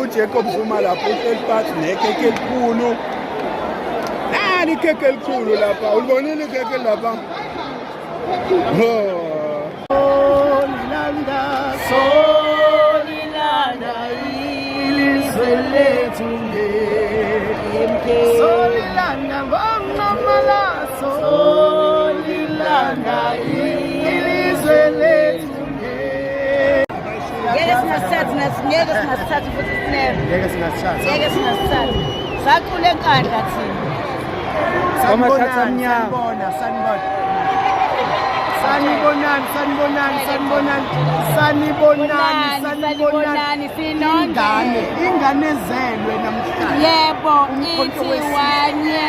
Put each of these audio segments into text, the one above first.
uJacob Zuma lapho uhleli phansi nekhekhe elikhulu. Nali ikhekhe elikhulu lapha. Ulibonile ikhekhe lapha? Solilanda ilizwe lethu Solilanda ngomamalaso Solilanda ilizwe lethu Ngeke singasithathi futhi sinebe. Ngeke singasithathi. Saqule enkandla thina. Sanibonani sinonke. Ingane ezelwe namhlanje. Yebo, ithi wanye.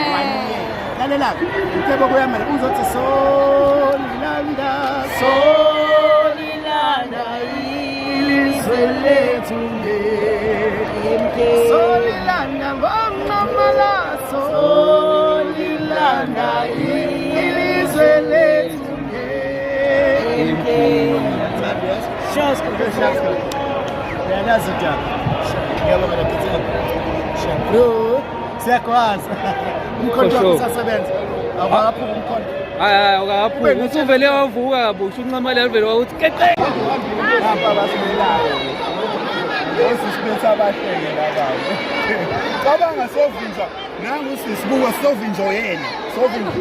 Lalela, uThebo kuyamela uzothi Solilanda ilizwe lethu Solilanda ngomamalaso Solilanda ilizwe lethu siyakwazi umkhonto usasebenza awaphuka umkhonto awaphuka usuvele wavuka kabusha unqamalelo vele wawuthi keqe Lapha basimelayo. Osisibetha abahlenge labayo. Cabanga sovinja nangu sisibuka sovinjo yena. Sovinjo.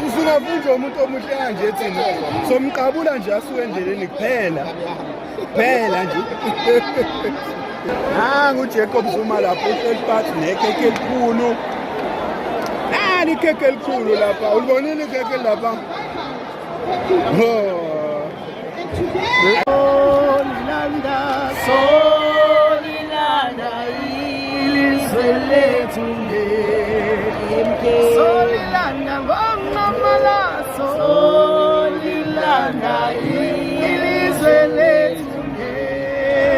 Usungavunja umuntu omuhle kanje ethini. Somqabula nje asuke endleleni kuphela. Kuphela nje. uJacob Zuma lapho uhleli phansi nekhekhe elikhulu. Nali ikhekhe elikhulu lapha. Ulibonile ikhekhe lapha? Solilanda ilizwe lethu Solilanda ngomamalaso Solilanda ilizwe lethu